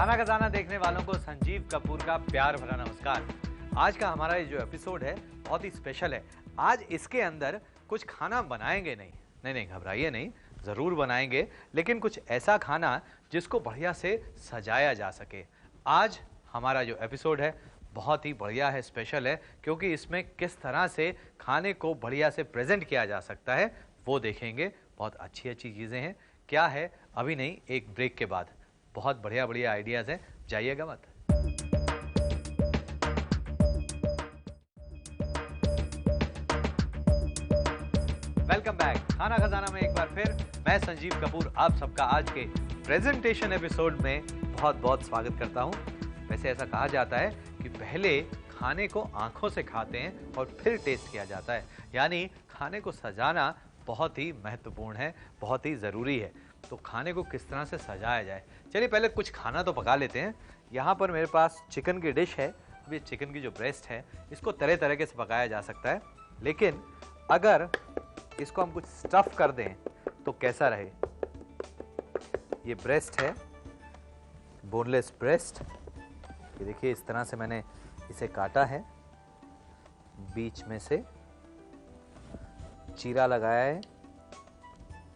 खाना खजाना देखने वालों को संजीव कपूर का प्यार भरा नमस्कार। आज का हमारा ये जो एपिसोड है बहुत ही स्पेशल है। आज इसके अंदर कुछ खाना बनाएंगे नहीं, घबराइए नहीं, जरूर बनाएंगे, लेकिन कुछ ऐसा खाना जिसको बढ़िया से सजाया जा सके। आज हमारा जो एपिसोड है बहुत ही बढ़िया है, स्पेशल है, क्योंकि इसमें किस तरह से खाने को बढ़िया से प्रेजेंट किया जा सकता है वो देखेंगे। बहुत अच्छी अच्छी चीजें हैं। क्या है अभी नहीं, एक ब्रेक के बाद बहुत बढ़िया बढ़िया आइडियाज हैं, जाइएगा मत। वेलकम बैक खाना खजाना में एक बार फिर मैं संजीव कपूर आप सबका आज के प्रेजेंटेशन एपिसोड में बहुत बहुत स्वागत करता हूं। वैसे ऐसा कहा जाता है कि पहले खाने को आंखों से खाते हैं और फिर टेस्ट किया जाता है, यानी खाने को सजाना बहुत ही महत्वपूर्ण है, बहुत ही जरूरी है। तो खाने को किस तरह से सजाया जाए, चलिए पहले कुछ खाना तो पका लेते हैं। यहाँ पर मेरे पास चिकन की डिश है। अब ये चिकन की जो ब्रेस्ट है इसको तरह तरह के से पकाया जा सकता है, लेकिन अगर इसको हम कुछ स्टफ कर दें तो कैसा रहे। ये ब्रेस्ट है, बोनलेस ब्रेस्ट। ये देखिए इस तरह से मैंने इसे काटा है, बीच में से चीरा लगाया है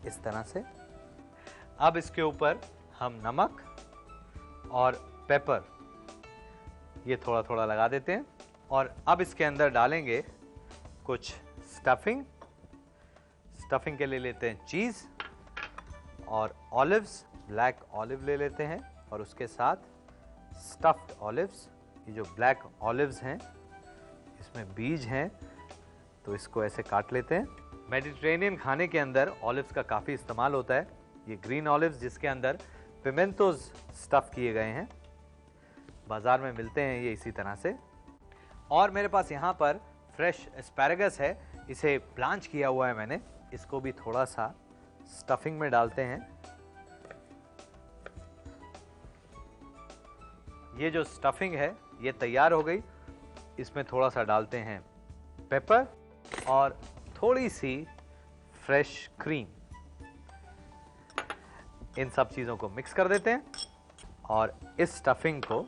इस तरह से। अब इसके ऊपर हम नमक और पेपर ये थोड़ा थोड़ा लगा देते हैं और अब इसके अंदर डालेंगे कुछ स्टफिंग। स्टफिंग के लिए लेते हैं चीज़ और ऑलिव्स, ब्लैक ऑलिव ले लेते हैं और उसके साथ स्टफ्ड ऑलिव्स। ये जो ब्लैक ऑलिव्स हैं इसमें बीज हैं, तो इसको ऐसे काट लेते हैं। मेडिटेरेनियन खाने के अंदर ऑलिव्स का काफ़ी इस्तेमाल होता है। ये ग्रीन ऑलिव्स जिसके अंदर पिमेंटोज स्टफ किए गए हैं, बाजार में मिलते हैं ये इसी तरह से। और मेरे पास यहाँ पर फ्रेश एस्पैरागस है, इसे ब्लांच किया हुआ है मैंने। इसको भी थोड़ा सा स्टफिंग में डालते हैं। ये जो स्टफिंग है ये तैयार हो गई। इसमें थोड़ा सा डालते हैं पेपर और थोड़ी सी फ्रेश क्रीम। इन सब चीज़ों को मिक्स कर देते हैं और इस स्टफिंग को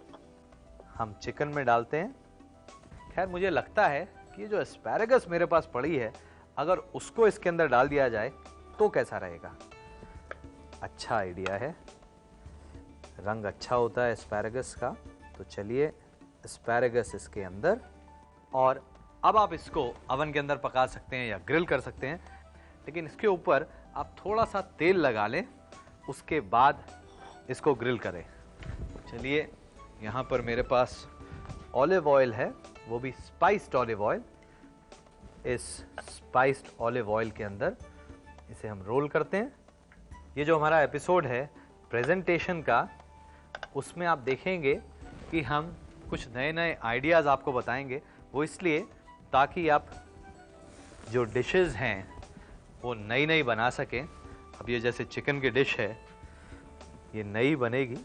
हम चिकन में डालते हैं। खैर मुझे लगता है कि ये जो एस्पैरागस मेरे पास पड़ी है, अगर उसको इसके अंदर डाल दिया जाए तो कैसा रहेगा। अच्छा आइडिया है, रंग अच्छा होता है एस्पैरागस का। तो चलिए एस्पैरागस इसके अंदर, और अब आप इसको अवन के अंदर पका सकते हैं या ग्रिल कर सकते हैं, लेकिन इसके ऊपर आप थोड़ा सा तेल लगा लें, उसके बाद इसको ग्रिल करें। चलिए यहाँ पर मेरे पास ऑलिव ऑयल है, वो भी स्पाइस्ड ऑलिव ऑयल। इस स्पाइस्ड ऑलिव ऑयल के अंदर इसे हम रोल करते हैं। ये जो हमारा एपिसोड है प्रेजेंटेशन का, उसमें आप देखेंगे कि हम कुछ नए नए आइडियाज़ आपको बताएंगे। वो इसलिए ताकि आप जो डिशेस हैं वो नई नई बना सकें। अब ये जैसे चिकन की डिश है, ये नई बनेगी।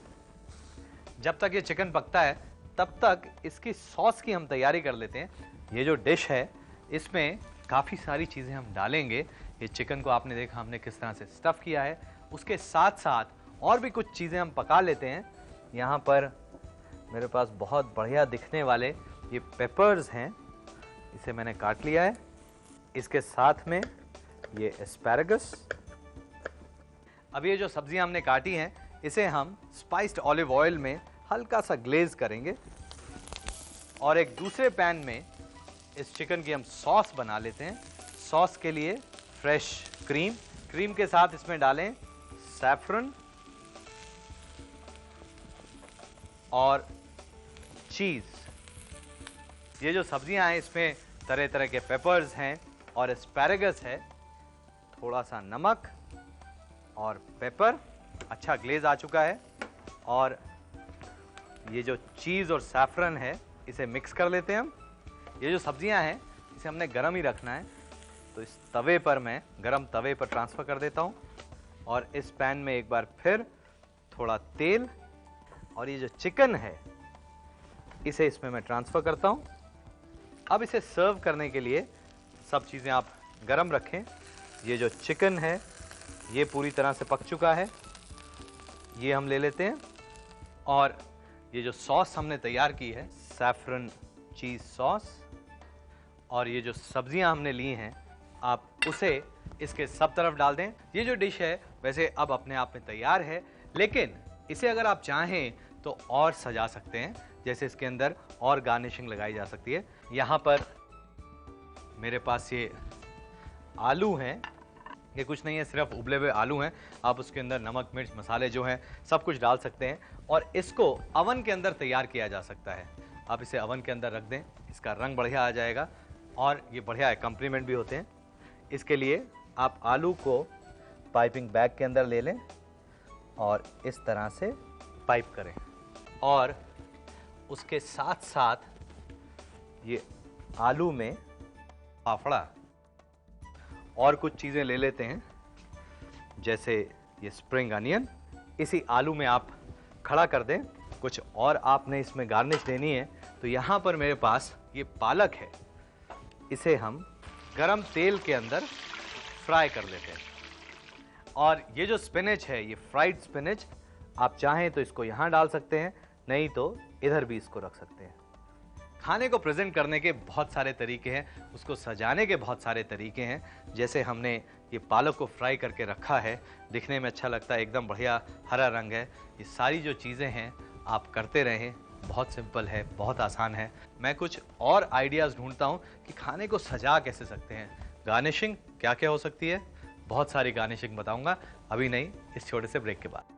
जब तक ये चिकन पकता है तब तक इसकी सॉस की हम तैयारी कर लेते हैं। ये जो डिश है इसमें काफ़ी सारी चीज़ें हम डालेंगे। ये चिकन को आपने देखा हमने किस तरह से स्टफ़ किया है, उसके साथ साथ और भी कुछ चीज़ें हम पका लेते हैं। यहाँ पर मेरे पास बहुत बढ़िया दिखने वाले ये पेपर्स हैं, इसे मैंने काट लिया है। इसके साथ में ये एस्पैरागस। अब ये जो सब्जियां हमने काटी हैं इसे हम स्पाइस्ड ऑलिव ऑयल में हल्का सा ग्लेज करेंगे और एक दूसरे पैन में इस चिकन की हम सॉस बना लेते हैं। सॉस के लिए फ्रेश क्रीम के साथ इसमें डालें सैफरन और चीज़। ये जो सब्जियां हैं इसमें तरह तरह के पेपर्स हैं और एस्पैरागस है। थोड़ा सा नमक और पेपर, अच्छा ग्लेज आ चुका है। और ये जो चीज़ और सैफरन है इसे मिक्स कर लेते हैं हम। ये जो सब्जियां हैं इसे हमने गरम ही रखना है, तो इस तवे पर मैं गरम तवे पर ट्रांसफ़र कर देता हूँ और इस पैन में एक बार फिर थोड़ा तेल, और ये जो चिकन है इसे इसमें मैं ट्रांसफ़र करता हूँ। अब इसे सर्व करने के लिए सब चीज़ें आप गरम रखें। ये जो चिकन है ये पूरी तरह से पक चुका है, ये हम ले लेते हैं। और ये जो सॉस हमने तैयार की है, सैफरन चीज सॉस, और ये जो सब्जियां हमने ली हैं, आप उसे इसके सब तरफ डाल दें। ये जो डिश है वैसे अब अपने आप में तैयार है, लेकिन इसे अगर आप चाहें तो और सजा सकते हैं। जैसे इसके अंदर और गार्निशिंग लगाई जा सकती है। यहाँ पर मेरे पास ये आलू हैं, ये कुछ नहीं है, सिर्फ उबले हुए आलू हैं। आप उसके अंदर नमक मिर्च मसाले जो हैं सब कुछ डाल सकते हैं और इसको अवन के अंदर तैयार किया जा सकता है। आप इसे अवन के अंदर रख दें, इसका रंग बढ़िया आ जाएगा और ये बढ़िया एक्कम्प्लीमेंट भी होते हैं। इसके लिए आप आलू को पाइपिंग बैग के अंदर ले लें और इस तरह से पाइप करें और उसके साथ साथ ये आलू में फाफड़ा और कुछ चीज़ें ले लेते हैं, जैसे ये स्प्रिंग अनियन, इसी आलू में आप खड़ा कर दें। कुछ और आपने इसमें गार्निश देनी है तो यहाँ पर मेरे पास ये पालक है, इसे हम गरम तेल के अंदर फ्राई कर लेते हैं। और ये जो स्पिनच है, ये फ्राइड स्पिनच, आप चाहें तो इसको यहाँ डाल सकते हैं, नहीं तो इधर भी इसको रख सकते हैं। खाने को प्रेजेंट करने के बहुत सारे तरीके हैं, उसको सजाने के बहुत सारे तरीके हैं। जैसे हमने ये पालक को फ्राई करके रखा है, दिखने में अच्छा लगता है, एकदम बढ़िया हरा रंग है। ये सारी जो चीज़ें हैं आप करते रहें, बहुत सिंपल है, बहुत आसान है। मैं कुछ और आइडियाज़ ढूंढता हूँ कि खाने को सजा कैसे सकते हैं। गार्निशिंग क्या क्या हो सकती है, बहुत सारी गार्निशिंग बताऊँगा, अभी नहीं, इस छोटे से ब्रेक के बाद।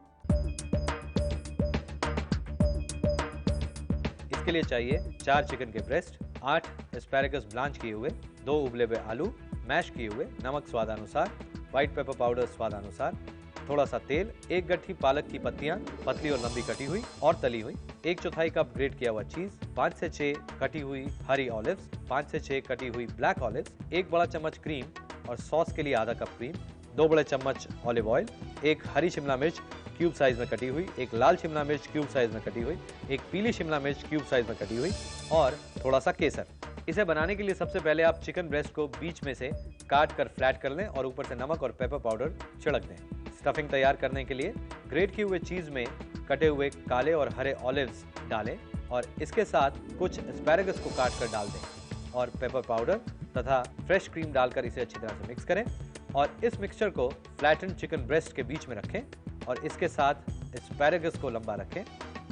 इसके लिए चाहिए 4 चिकन के ब्रेस्ट, 8 एस्पैरागस ब्लांच किए हुए, 2 उबले हुए आलू मैश किए हुए, नमक स्वादानुसार, व्हाइट पेपर पाउडर स्वादानुसार, थोड़ा सा तेल, 1 गट्ठी पालक की पत्तियां पतली और लंबी कटी हुई और तली हुई, 1/4 कप ग्रेट किया हुआ चीज, 5 से 6 कटी हुई हरी ऑलिव्स, 5 से 6 कटी हुई ब्लैक ऑलिव्स, 1 बड़ा चम्मच क्रीम और सॉस के लिए आधा कप क्रीम, 2 बड़े चम्मच ऑलिव ऑयल, 1 हरी शिमला मिर्च क्यूब साइज में कटी हुई, 1 लाल शिमला मिर्च क्यूब साइज में कटी हुई, 1 पीली शिमला मिर्च क्यूब साइज में कटी हुई और थोड़ा सा केसर। इसे बनाने के लिए सबसे पहले आप चिकन ब्रेस्ट को बीच में से काट कर फ्लैट कर लें और ऊपर से नमक और पेपर पाउडर छिड़क दें। स्टफिंग तैयार करने के लिए ग्रेट किए हुए चीज में कटे हुए काले और हरे ऑलिव्स डालें और इसके साथ कुछ एस्पैरागस को काट कर डाल दें और पेपर पाउडर तथा फ्रेश क्रीम डालकर इसे अच्छी तरह से मिक्स करें और इस मिक्सचर को फ्लैटन चिकन ब्रेस्ट के बीच में रखें और इसके साथ एस्पैरागस को लंबा रखें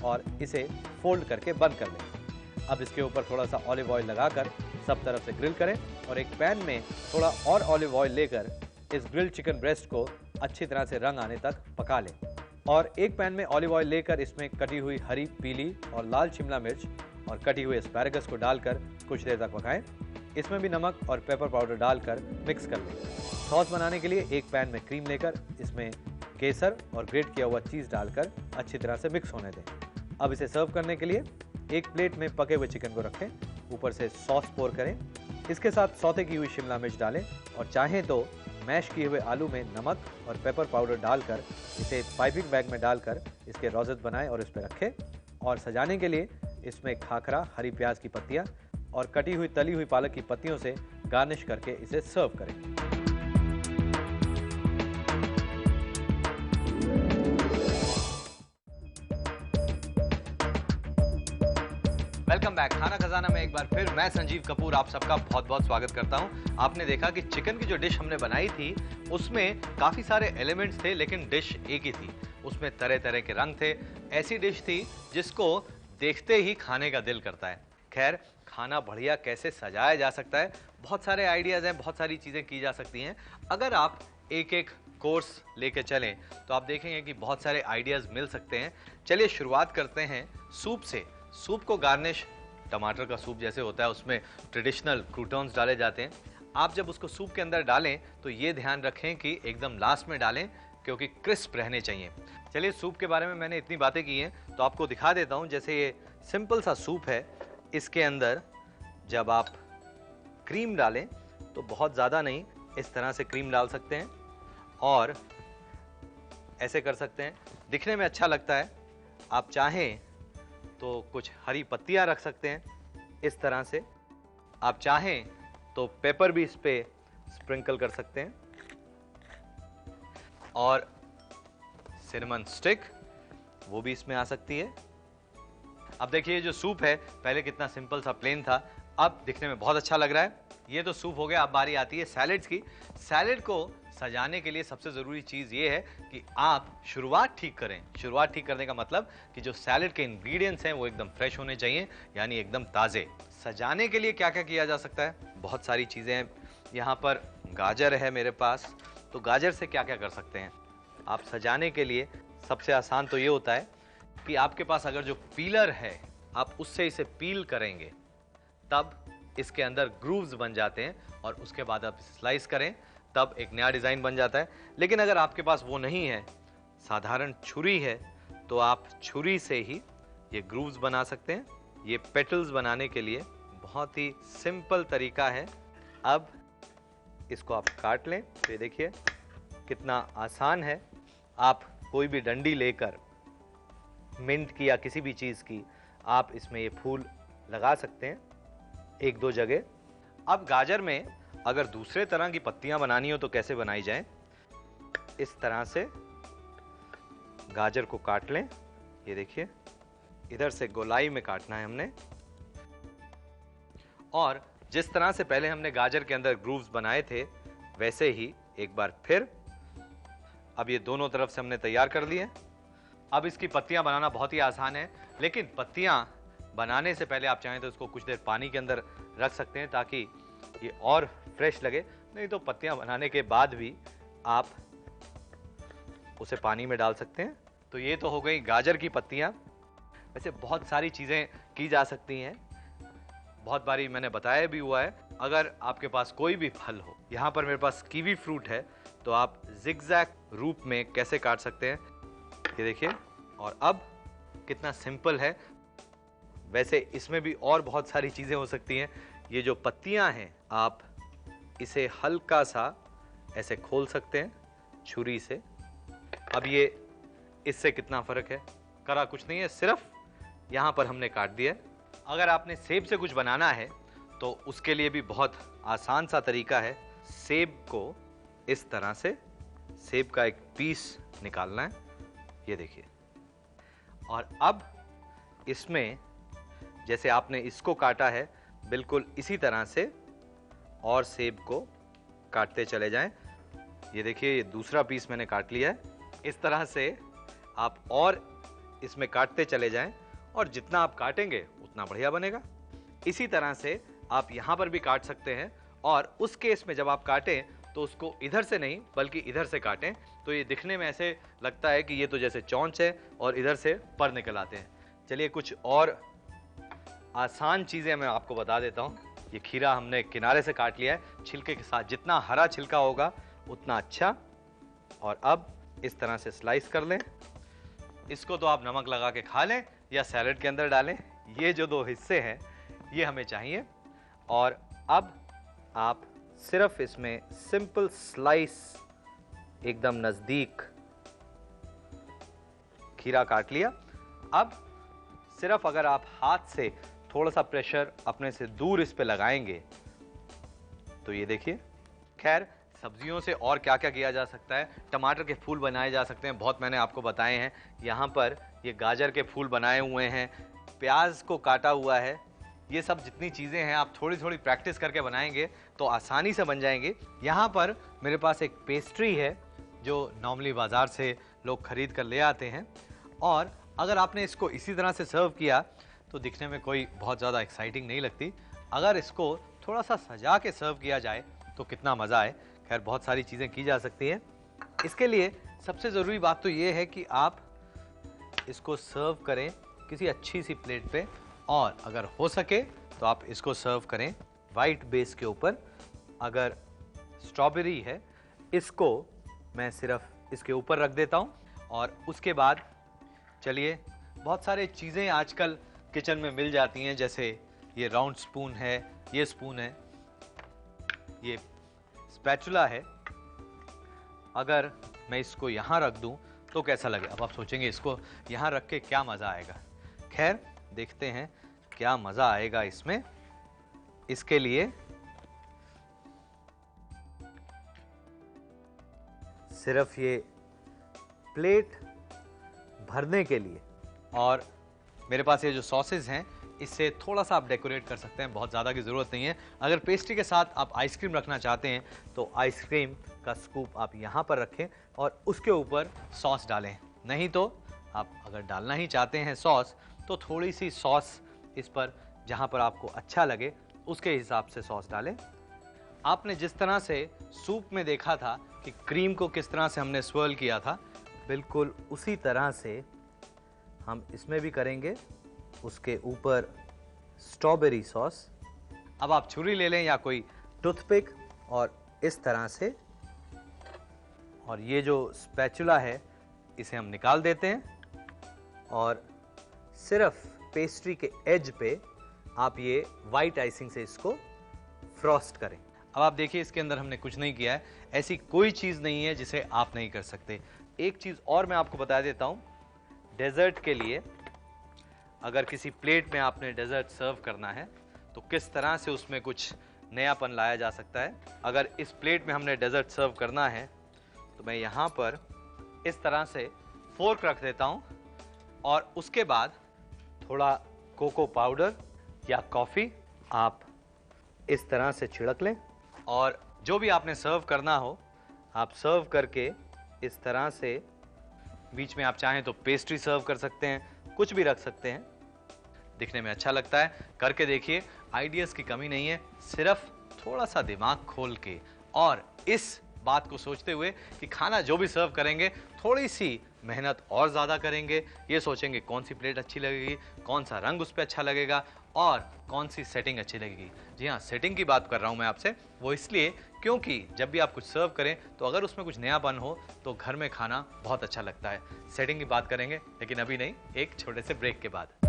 और इसे फोल्ड करके बंद कर लें। अब इसके ऊपर थोड़ा सा ऑलिव ऑयल लगाकर सब तरफ से ग्रिल करें और एक पैन में थोड़ा और ऑलिव ऑयल लेकर इस ग्रिल्ड चिकन ब्रेस्ट को अच्छी तरह से रंग आने तक पका लें और एक पैन में ऑलिव ऑयल लेकर इसमें कटी हुई हरी, पीली और लाल शिमला मिर्च और कटी हुई एस्पैरागस को डालकर कुछ देर तक पकाएं। इसमें भी नमक और पेपर पाउडर डालकर मिक्स कर लें। सॉस बनाने के लिए एक पैन में क्रीम लेकर इसमें केसर और ग्रेट किया हुआ चीज़ डालकर अच्छी तरह से मिक्स होने दें। अब इसे सर्व करने के लिए एक प्लेट में पके हुए चिकन को रखें, ऊपर से सॉस पोर करें, इसके साथ सौते की हुई शिमला मिर्च डालें और चाहें तो मैश किए हुए आलू में नमक और पेपर पाउडर डालकर इसे पाइपिंग बैग में डालकर इसके रोज़ेट बनाएं और इस पर रखें और सजाने के लिए इसमें खाखरा, हरी प्याज की पत्तियां और कटी हुई तली हुई पालक की पत्तियों से गार्निश करके इसे सर्व करें। Welcome back. खाना खजाना में एक बार फिर मैं संजीव कपूर आप सबका बहुत बहुत स्वागत करता हूं। आपने देखा कि चिकन की जो डिश हमने बनाई थी उसमें काफी सारे एलिमेंट्स थे, लेकिन डिश एक ही थी। उसमें तरह तरह के रंग थे। ऐसी डिश थी जिसको देखते ही खाने का दिल करता है। खैर, खाना बढ़िया कैसे सजाया जा सकता है, बहुत सारे आइडियाज हैं, बहुत सारी चीजें की जा सकती हैं। अगर आप एक एक कोर्स लेके चलें तो आप देखेंगे कि बहुत सारे आइडियाज मिल सकते हैं। चलिए शुरुआत करते हैं सूप से। सूप को गार्निश टमाटर का सूप जैसे होता है उसमें ट्रेडिशनल क्रूटॉन्स डाले जाते हैं। आप जब उसको सूप के अंदर डालें तो ये ध्यान रखें कि एकदम लास्ट में डालें क्योंकि क्रिस्प रहने चाहिए। चलिए, सूप के बारे में मैंने इतनी बातें की हैं तो आपको दिखा देता हूं। जैसे ये सिंपल सा सूप है, इसके अंदर जब आप क्रीम डालें तो बहुत ज़्यादा नहीं, इस तरह से क्रीम डाल सकते हैं और ऐसे कर सकते हैं, दिखने में अच्छा लगता है। आप चाहें तो कुछ हरी पत्तियां रख सकते हैं इस तरह से। आप चाहें तो पेपर भी इस पे स्प्रिंकल कर सकते हैं और सिनेमन स्टिक वो भी इसमें आ सकती है। अब देखिए जो सूप है पहले कितना सिंपल सा प्लेन था, अब दिखने में बहुत अच्छा लग रहा है। ये तो सूप हो गया। अब बारी आती है सैलेड्स की। सैलेड को सजाने के लिए सबसे जरूरी चीज ये है कि आप शुरुआत ठीक करें। शुरुआत ठीक करने का मतलब कि जो सैलेड के इंग्रेडिएंट्स हैं वो एकदम फ्रेश होने चाहिए, यानी एकदम ताजे। सजाने के लिए क्या क्या किया जा सकता है? बहुत सारी चीजें हैं। यहाँ पर गाजर है मेरे पास, तो गाजर से क्या क्या कर सकते हैं आप सजाने के लिए? सबसे आसान तो ये होता है कि आपके पास अगर जो पीलर है आप उससे इसे पील करेंगे, तब इसके अंदर ग्रूव्स बन जाते हैं और उसके बाद आप स्लाइस करें तब एक नया डिजाइन बन जाता है। लेकिन अगर आपके पास वो नहीं है, साधारण छुरी है, तो आप छुरी से ही ये ग्रूव्स बना सकते हैं। ये पेटल्स बनाने के लिए बहुत ही सिंपल तरीका है। अब इसको आप काट लें तो ये देखिए कितना आसान है। आप कोई भी डंडी लेकर मिंट की या किसी भी चीज की आप इसमें ये फूल लगा सकते हैं एक दो जगह। अब गाजर में अगर दूसरे तरह की पत्तियां बनानी हो तो कैसे बनाई जाए? इस तरह से गाजर को काट लें। ये देखिए इधर से गोलाई में काटना है हमने, और जिस तरह से पहले हमने गाजर के अंदर ग्रूव्स बनाए थे वैसे ही एक बार फिर। अब ये दोनों तरफ से हमने तैयार कर लिए। अब इसकी पत्तियां बनाना बहुत ही आसान है, लेकिन पत्तियां बनाने से पहले आप चाहें तो इसको कुछ देर पानी के अंदर रख सकते हैं ताकि ये और फ्रेश लगे। नहीं तो पत्तियां बनाने के बाद भी आप उसे पानी में डाल सकते हैं। तो ये तो हो गई गाजर की पत्तियां। वैसे बहुत सारी चीजें की जा सकती हैं, बहुत बारी मैंने बताया भी हुआ है। अगर आपके पास कोई भी फल हो, यहाँ पर मेरे पास कीवी फ्रूट है, तो आप जिगजैग रूप में कैसे काट सकते हैं ये देखिए। और अब कितना सिंपल है। वैसे इसमें भी और बहुत सारी चीजें हो सकती हैं। ये जो पत्तियां हैं आप इसे हल्का सा ऐसे खोल सकते हैं छुरी से। अब ये इससे कितना फर्क है, करा कुछ नहीं है, सिर्फ यहां पर हमने काट दिया। अगर आपने सेब से कुछ बनाना है तो उसके लिए भी बहुत आसान सा तरीका है। सेब को इस तरह से सेब का एक पीस निकालना है, ये देखिए। और अब इसमें जैसे आपने इसको काटा है बिल्कुल इसी तरह से और सेब को काटते चले जाएं। ये देखिए ये दूसरा पीस मैंने काट लिया है। इस तरह से आप और इसमें काटते चले जाएं और जितना आप काटेंगे उतना बढ़िया बनेगा। इसी तरह से आप यहां पर भी काट सकते हैं, और उस केस में जब आप काटें तो उसको इधर से नहीं बल्कि इधर से काटें, तो ये दिखने में ऐसे लगता है कि ये तो जैसे चौंच है और इधर से पर निकल आते हैं। चलिए कुछ और आसान चीजें मैं आपको बता देता हूं। ये खीरा हमने किनारे से काट लिया है छिलके के साथ, जितना हरा छिलका होगा उतना अच्छा। और अब इस तरह से स्लाइस कर लें। इसको तो आप नमक लगा के खा लें या सैलेड के अंदर डालें। ये जो दो हिस्से हैं ये हमें चाहिए। और अब आप सिर्फ इसमें सिंपल स्लाइस एकदम नजदीक खीरा काट लिया। अब सिर्फ अगर आप हाथ से थोड़ा सा प्रेशर अपने से दूर इस पे लगाएंगे तो ये देखिए। खैर सब्जियों से और क्या क्या किया जा सकता है? टमाटर के फूल बनाए जा सकते हैं, बहुत मैंने आपको बताए हैं। यहाँ पर ये गाजर के फूल बनाए हुए हैं, प्याज को काटा हुआ है। ये सब जितनी चीज़ें हैं आप थोड़ी थोड़ी प्रैक्टिस करके बनाएंगे तो आसानी से बन जाएंगे। यहाँ पर मेरे पास एक पेस्ट्री है जो नॉर्मली बाज़ार से लोग खरीद कर ले आते हैं, और अगर आपने इसको इसी तरह से सर्व किया तो दिखने में कोई बहुत ज़्यादा एक्साइटिंग नहीं लगती। अगर इसको थोड़ा सा सजा के सर्व किया जाए तो कितना मज़ा आए। खैर बहुत सारी चीज़ें की जा सकती हैं। इसके लिए सबसे ज़रूरी बात तो ये है कि आप इसको सर्व करें किसी अच्छी सी प्लेट पे, और अगर हो सके तो आप इसको सर्व करें वाइट बेस के ऊपर। अगर स्ट्रॉबेरी है इसको मैं सिर्फ इसके ऊपर रख देता हूँ, और उसके बाद चलिए बहुत सारे चीज़ें आजकल किचन में मिल जाती हैं, जैसे ये राउंड स्पून है, ये स्पून है, ये स्पैचुला है। अगर मैं इसको यहाँ रख दूँ तो कैसा लगे? अब आप सोचेंगे इसको यहाँ रख के क्या मज़ा आएगा। खैर देखते हैं क्या मज़ा आएगा इसमें। इसके लिए सिर्फ ये प्लेट भरने के लिए। और मेरे पास ये जो सॉसेज हैं, इससे थोड़ा सा आप डेकोरेट कर सकते हैं, बहुत ज़्यादा की ज़रूरत नहीं है। अगर पेस्ट्री के साथ आप आइसक्रीम रखना चाहते हैं तो आइसक्रीम का स्कूप आप यहाँ पर रखें और उसके ऊपर सॉस डालें। नहीं तो आप अगर डालना ही चाहते हैं सॉस, तो थोड़ी सी सॉस इस पर जहाँ पर आपको अच्छा लगे उसके हिसाब से सॉस डालें। आपने जिस तरह से सूप में देखा था कि क्रीम को किस तरह से हमने स्वर्ल किया था, बिल्कुल उसी तरह से हम इसमें भी करेंगे। उसके ऊपर स्ट्रॉबेरी सॉस। अब आप छुरी ले लें या कोई टूथपिक और इस तरह से, और ये जो स्पैचुला है इसे हम निकाल देते हैं और सिर्फ पेस्ट्री के एज पे आप ये वाइट आइसिंग से इसको फ्रॉस्ट करें। अब आप देखिए इसके अंदर हमने कुछ नहीं किया है, ऐसी कोई चीज़ नहीं है जिसे आप नहीं कर सकते। एक चीज़ और मैं आपको बता देता हूँ, डेजर्ट के लिए अगर किसी प्लेट में आपने डेजर्ट सर्व करना है तो किस तरह से उसमें कुछ नयापन लाया जा सकता है। अगर इस प्लेट में हमने डेजर्ट सर्व करना है तो मैं यहाँ पर इस तरह से फोर्क रख देता हूँ और उसके बाद थोड़ा कोको पाउडर या कॉफ़ी आप इस तरह से छिड़क लें और जो भी आपने सर्व करना हो आप सर्व करके इस तरह से बीच में आप चाहें तो पेस्ट्री सर्व कर सकते हैं, कुछ भी रख सकते हैं। दिखने में अच्छा लगता है, करके देखिए, आइडियाज़ की कमी नहीं है, सिर्फ थोड़ा सा दिमाग खोल के और इस बात को सोचते हुए कि खाना जो भी सर्व करेंगे थोड़ी सी मेहनत और ज़्यादा करेंगे। ये सोचेंगे कौन सी प्लेट अच्छी लगेगी, कौन सा रंग उस पर अच्छा लगेगा और कौन सी सेटिंग अच्छी लगेगी। जी हाँ, सेटिंग की बात कर रहा हूँ मैं आपसे, वो इसलिए क्योंकि जब भी आप कुछ सर्व करें तो अगर उसमें कुछ नयापन हो तो घर में खाना बहुत अच्छा लगता है। सेटिंग की बात करेंगे लेकिन अभी नहीं, एक छोटे से ब्रेक के बाद।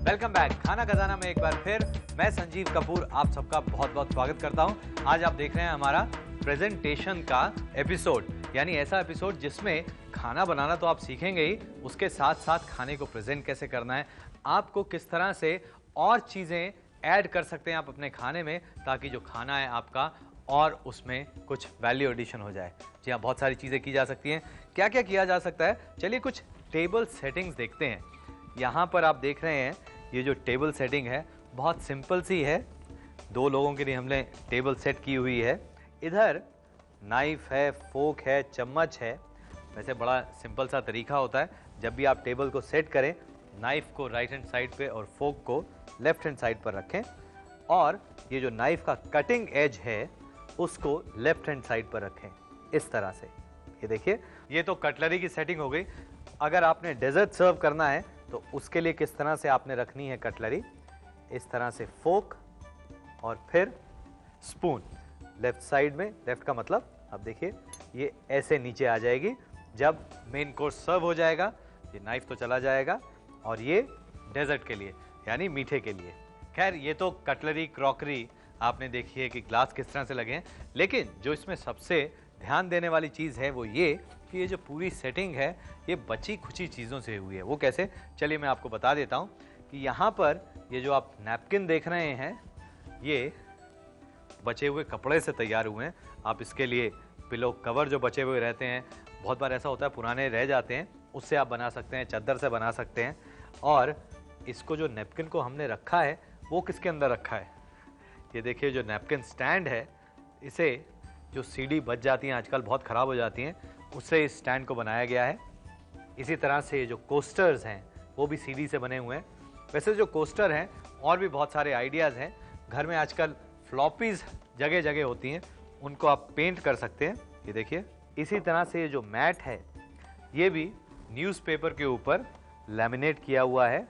वेलकम बैक, खाना खजाना में एक बार फिर मैं संजीव कपूर आप सबका बहुत बहुत स्वागत करता हूं। आज आप देख रहे हैं हमारा प्रेजेंटेशन का एपिसोड, यानी ऐसा एपिसोड जिसमें खाना बनाना तो आप सीखेंगे ही, उसके साथ साथ खाने को प्रेजेंट कैसे करना है, आपको किस तरह से और चीज़ें ऐड कर सकते हैं आप अपने खाने में ताकि जो खाना है आपका और उसमें कुछ वैल्यू एडिशन हो जाए। जी हाँ, बहुत सारी चीज़ें की जा सकती हैं। क्या क्या किया जा सकता है, चलिए कुछ टेबल सेटिंग्स देखते हैं। यहाँ पर आप देख रहे हैं ये जो टेबल सेटिंग है बहुत सिंपल सी है, 2 लोगों के लिए हमने टेबल सेट की हुई है। इधर नाइफ है, फोक है, चम्मच है। वैसे बड़ा सिंपल सा तरीका होता है, जब भी आप टेबल को सेट करें नाइफ को राइट हैंड साइड पे और फोक को लेफ्ट हैंड साइड पर रखें और ये जो नाइफ का कटिंग एज है उसको लेफ्ट हैंड साइड पर रखें इस तरह से। ये देखिए, ये तो कटलरी की सेटिंग हो गई। अगर आपने डेजर्ट सर्व करना है तो उसके लिए किस तरह से आपने रखनी है कटलरी, इस तरह से फोक और फिर स्पून लेफ्ट साइड में। लेफ्ट का मतलब अब देखिए ये ऐसे नीचे आ जाएगी। जब मेन कोर्स सर्व हो जाएगा ये नाइफ तो चला जाएगा और ये डेजर्ट के लिए यानी मीठे के लिए। खैर ये तो कटलरी क्रॉकरी आपने देखी है कि ग्लास किस तरह से लगे हैं, लेकिन जो इसमें सबसे ध्यान देने वाली चीज़ है वो ये कि ये जो पूरी सेटिंग है ये बची खुची चीज़ों से हुई है। वो कैसे, चलिए मैं आपको बता देता हूँ कि यहाँ पर ये जो आप नैपकिन देख रहे हैं ये बचे हुए कपड़े से तैयार हुए हैं। आप इसके लिए पिलो कवर जो बचे हुए रहते हैं, बहुत बार ऐसा होता है पुराने रह जाते हैं, उससे आप बना सकते हैं, चादर से बना सकते हैं। और इसको जो नैपकिन को हमने रखा है वो किसके अंदर रखा है, ये देखिए जो नैपकिन स्टैंड है, इसे जो सीढ़ी बच जाती हैं आजकल बहुत ख़राब हो जाती हैं, उससे इस स्टैंड को बनाया गया है। इसी तरह से जो कोस्टर्स हैं वो भी सीढ़ी से बने हुए हैं। वैसे जो कोस्टर हैं और भी बहुत सारे आइडियाज़ हैं। घर में आजकल फ्लॉपीज़ जगह जगह होती हैं, उनको आप पेंट कर सकते हैं। ये देखिए, इसी तरह से ये जो मैट है ये भी न्यूज़पेपर के ऊपर लैमिनेट किया हुआ है